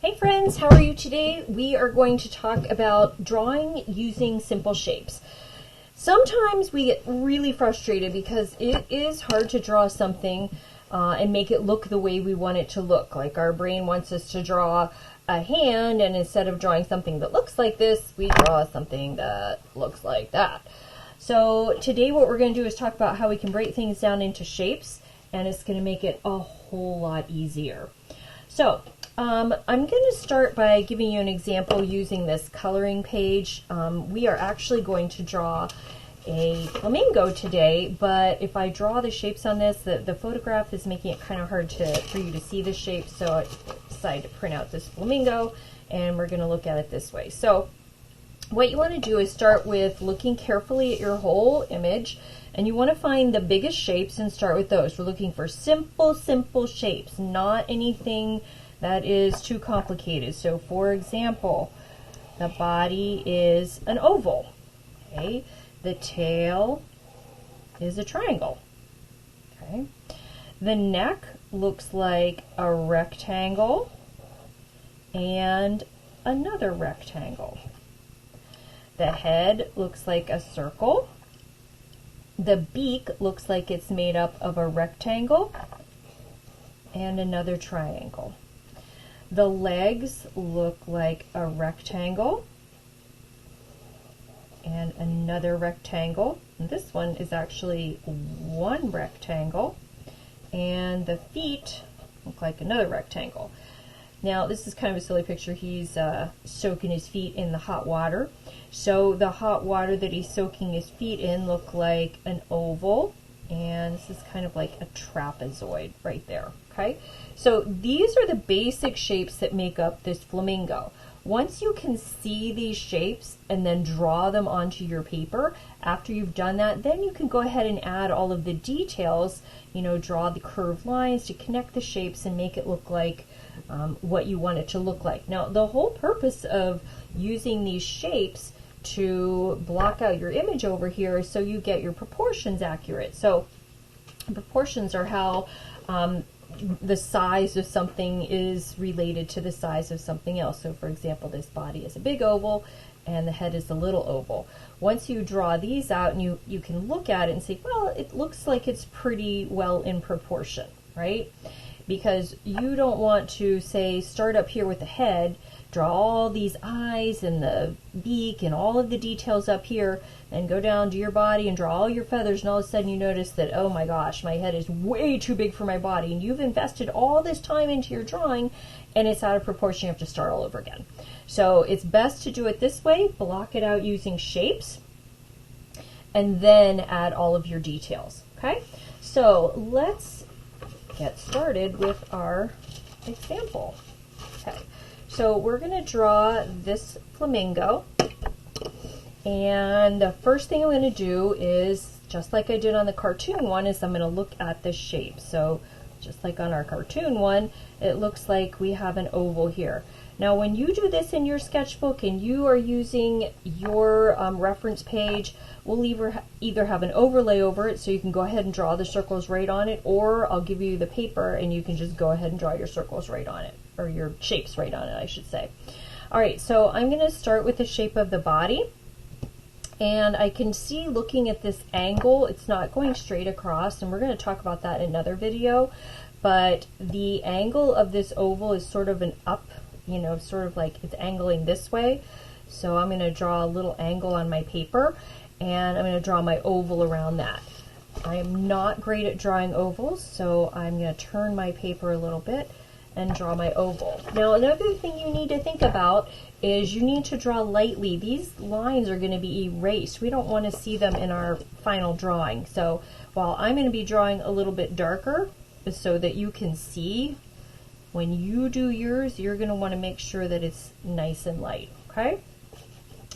Hey friends, how are you today? We are going to talk about drawing using simple shapes. Sometimes we get really frustrated because it is hard to draw something and make it look the way we want it to look. Like our brain wants us to draw a hand, and instead of drawing something that looks like this, we draw something that looks like that. So today what we're going to do is talk about how we can break things down into shapes, and it's going to make it a whole lot easier. So I'm going to start by giving you an example using this coloring page. We are actually going to draw a flamingo today, but if I draw the shapes on this, the photograph is making it kind of hard for you to see the shapes, so I decided to print out this flamingo, and we're going to look at it this way. So what you want to do is start with looking carefully at your whole image, and you want to find the biggest shapes and start with those. We're looking for simple shapes, not anything that is too complicated. So for example, the body is an oval, okay? The tail is a triangle, okay? The neck looks like a rectangle and another rectangle. The head looks like a circle. The beak looks like it's made up of a rectangle and another triangle. The legs look like a rectangle and another rectangle. And this one is actually one rectangle. And the feet look like another rectangle. Now this is kind of a silly picture. He's soaking his feet in the hot water. So the hot water that he's soaking his feet in look like an oval. And this is kind of like a trapezoid right there, okay? So these are the basic shapes that make up this flamingo. Once you can see these shapes and then draw them onto your paper, after you've done that, then you can go ahead and add all of the details, you know, draw the curved lines to connect the shapes and make it look like what you want it to look like. Now, the whole purpose of using these shapes to block out your image over here so you get your proportions accurate. So proportions are how the size of something is related to the size of something else. So for example, this body is a big oval and the head is a little oval. Once you draw these out and you can look at it and say, well, it looks like it's pretty well in proportion, right? Because you don't want to say start up here with the head, draw all these eyes and the beak and all of the details up here, and go down to your body and draw all your feathers, and all of a sudden you notice that, oh my gosh, my head is way too big for my body, and you've invested all this time into your drawing and it's out of proportion. You have to start all over again. So it's best to do it this way, block it out using shapes, and then add all of your details, okay? So let's get started with our example. Okay, so we're going to draw this flamingo, and the first thing I'm going to do is, just like I did on the cartoon one, is I'm going to look at the shape. So just like on our cartoon one, it looks like we have an oval here. Now when you do this in your sketchbook and you are using your reference page, we'll either have an overlay over it so you can go ahead and draw the circles right on it, or I'll give you the paper and you can just go ahead and draw your circles right on it, or your shapes right on it, I should say. Alright, so I'm going to start with the shape of the body. And I can see, looking at this angle, it's not going straight across, and we're going to talk about that in another video, but the angle of this oval is sort of an up, you know, sort of like it's angling this way. So I'm going to draw a little angle on my paper, and I'm going to draw my oval around that. I am not great at drawing ovals, so I'm going to turn my paper a little bit and draw my oval. Now another thing you need to think about is you need to draw lightly. These lines are going to be erased. We don't want to see them in our final drawing. So while I'm going to be drawing a little bit darker so that you can see, when you do yours, you're going to want to make sure that it's nice and light, okay?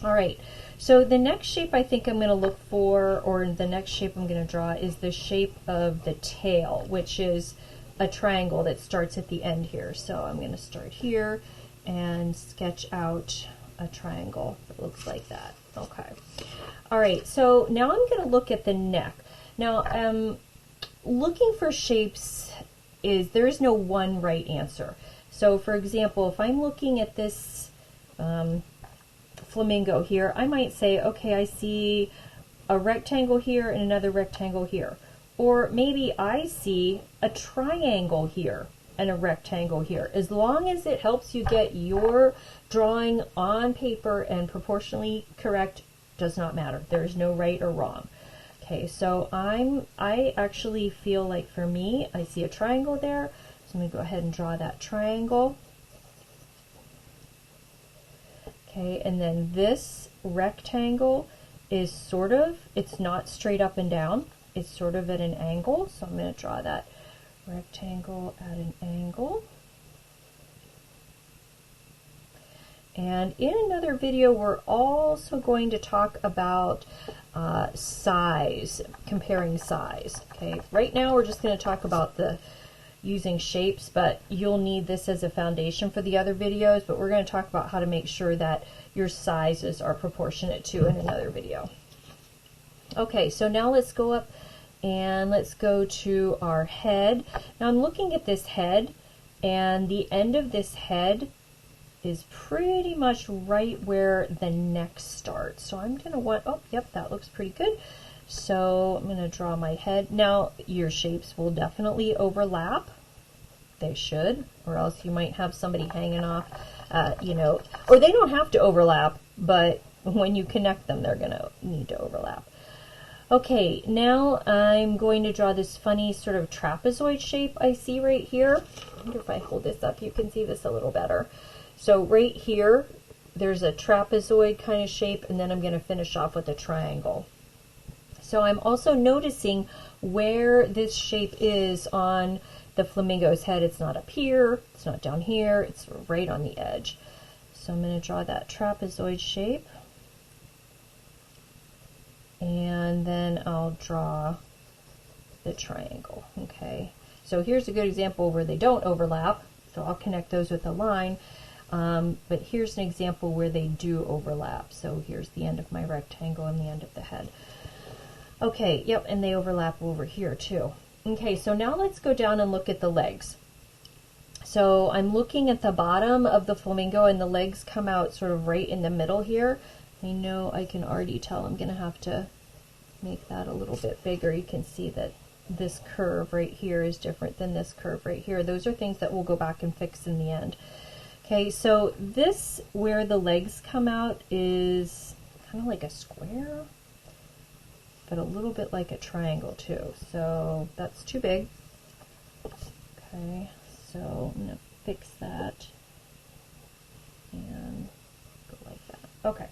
Alright, so the next shape I think I'm going to look for, or the next shape I'm going to draw, is the shape of the tail, which is a triangle that starts at the end here. So I'm going to start here and sketch out a triangle that looks like that. Okay. Alright, so now I'm going to look at the neck. Now, looking for shapes there is no one right answer. So for example, if I'm looking at this flamingo here, I might say, okay, I see a rectangle here and another rectangle here. Or maybe I see a triangle here and a rectangle here. As long as it helps you get your drawing on paper and proportionally correct, does not matter. There is no right or wrong. Okay, so I actually feel like for me, I see a triangle there. So I'm going to go ahead and draw that triangle. Okay, and then this rectangle is sort of, it's not straight up and down. It's sort of at an angle. So I'm going to draw that rectangle at an angle. And in another video, we're also going to talk about size, comparing size. Okay, right now we're just going to talk about the using shapes, but you'll need this as a foundation for the other videos, but we're going to talk about how to make sure that your sizes are proportionate too in another video. Okay, so now let's go up and let's go to our head. Now I'm looking at this head, and the end of this head is pretty much right where the neck starts. So I'm going to want, oh, yep, that looks pretty good. So I'm going to draw my head. Now your shapes will definitely overlap. They should, or else you might have somebody hanging off, you know, or they don't have to overlap, but when you connect them, they're going to need to overlap. Okay, now I'm going to draw this funny sort of trapezoid shape I see right here. I wonder if I hold this up, you can see this a little better. So right here, there's a trapezoid kind of shape, and then I'm going to finish off with a triangle. So I'm also noticing where this shape is on the flamingo's head. It's not up here, it's not down here, it's right on the edge. So I'm going to draw that trapezoid shape. And then I'll draw the triangle. Okay, so here's a good example where they don't overlap, so I'll connect those with a line. But here's an example where they do overlap. So here's the end of my rectangle and the end of the head. Okay, yep, and they overlap over here too. Okay, so now let's go down and look at the legs. So I'm looking at the bottom of the flamingo, and the legs come out sort of right in the middle here. I know I can already tell I'm going to have to make that a little bit bigger. You can see that this curve right here is different than this curve right here. Those are things that we'll go back and fix in the end. Okay, so this, where the legs come out, is kind of like a square, but a little bit like a triangle too. So that's too big. Okay, so I'm going to fix that and go like that. Okay.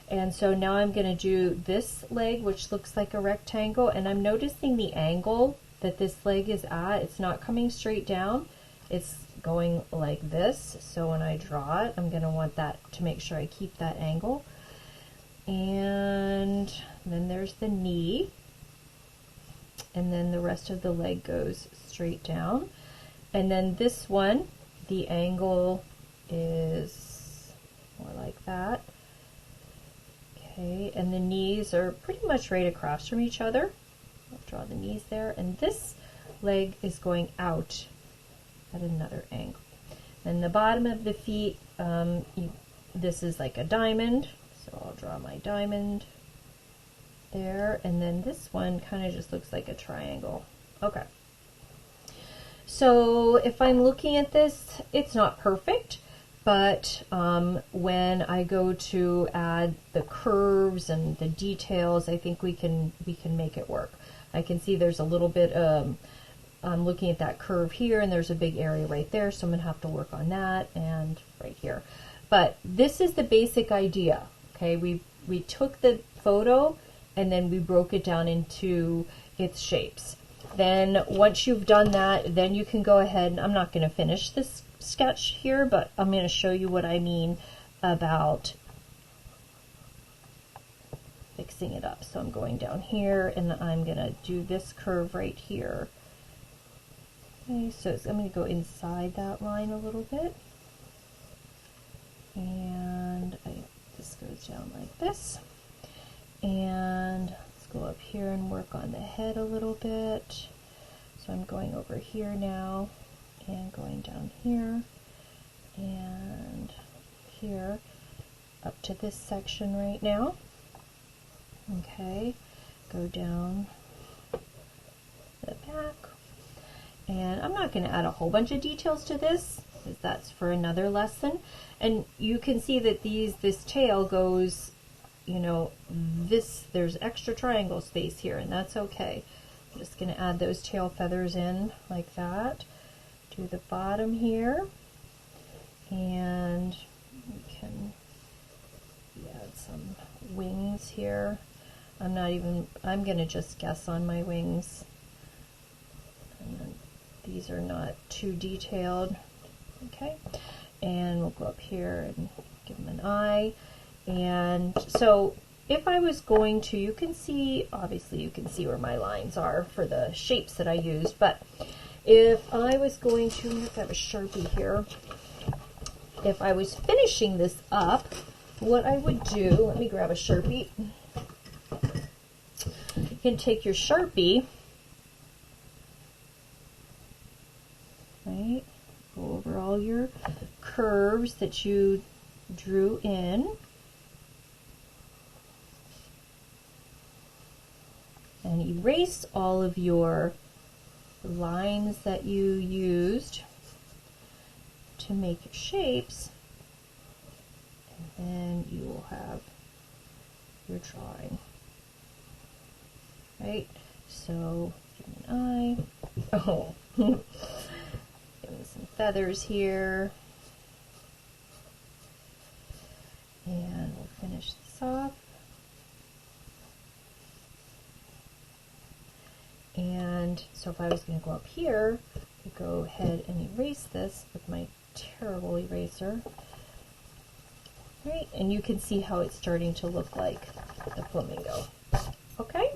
And so now I'm going to do this leg, which looks like a rectangle, and I'm noticing the angle that this leg is at. It's not coming straight down. It's going like this. So when I draw it, I'm going to want that to make sure I keep that angle. And then there's the knee. And then the rest of the leg goes straight down. And then this one, the angle is more like that. Okay, and the knees are pretty much right across from each other. I'll draw the knees there, and this leg is going out at another angle. And the bottom of the feet, this is like a diamond, so I'll draw my diamond there, and then this one kind of just looks like a triangle. Okay. So if I'm looking at this, it's not perfect. But when I go to add the curves and the details, I think we can make it work. I can see there's a little bit, I'm looking at that curve here, and there's a big area right there, so I'm going to have to work on that, and right here. But this is the basic idea, okay? We took the photo, and then we broke it down into its shapes. Then once you've done that, then you can go ahead, and I'm not going to finish this sketch here, but I'm going to show you what I mean about fixing it up. So I'm going down here, and I'm going to do this curve right here. Okay, so I'm going to go inside that line a little bit, and this goes down like this, and let's go up here and work on the head a little bit. So I'm going over here now and going down here, here up to this section right now. Okay, go down the back. And I'm not going to add a whole bunch of details to this, because that's for another lesson. And you can see that this tail goes, you know, there's extra triangle space here, and that's okay. I'm just going to add those tail feathers in like that to the bottom here. And we can add some wings here. I'm going to just guess on my wings. And then these are not too detailed. Okay, and we'll go up here and give them an eye. And so if I was going to, you can see, obviously you can see where my lines are for the shapes that I used, but if I was going to, I have to have a Sharpie here. If I was finishing this up, what I would do, let me grab a Sharpie. You can take your Sharpie, right, go over all your curves that you drew in, and erase all of your lines that you used to make your shapes, and then you will have your drawing. Right, so give me an eye. Oh, give me some feathers here, and we'll finish this off. And so if I was going to go up here, I'd go ahead and erase this with my terrible eraser. Right, and you can see how it's starting to look like a flamingo. Okay?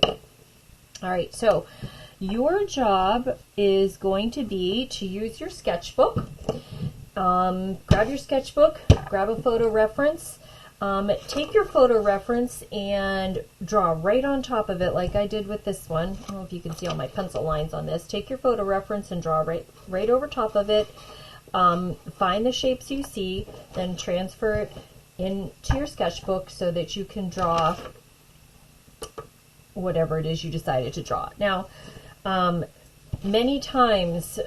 Alright, so your job is going to be to use your sketchbook. Grab your sketchbook, grab a photo reference. Take your photo reference and draw right on top of it like I did with this one. I don't know if you can see all my pencil lines on this. Take your photo reference and draw right over top of it. Find the shapes you see, then transfer it into your sketchbook so that you can draw whatever it is you decided to draw. Now, many times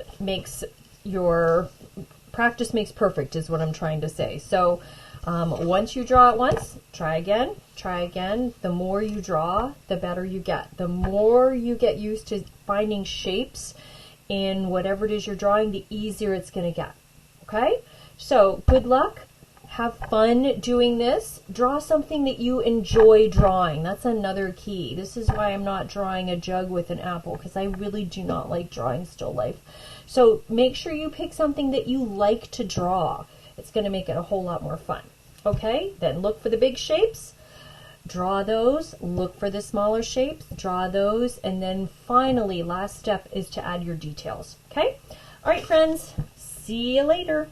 practice makes perfect is what I'm trying to say. So once you draw it once, try again, try again. The more you draw, the better you get. The more you get used to finding shapes in whatever it is you're drawing, the easier it's going to get. Okay? So good luck. Have fun doing this. Draw something that you enjoy drawing. That's another key. This is why I'm not drawing a jug with an apple, because I really do not like drawing still life. So make sure you pick something that you like to draw. It's going to make it a whole lot more fun. Okay? Then look for the big shapes. Draw those. Look for the smaller shapes. Draw those. And then finally, last step is to add your details. Okay? All right, friends. See you later.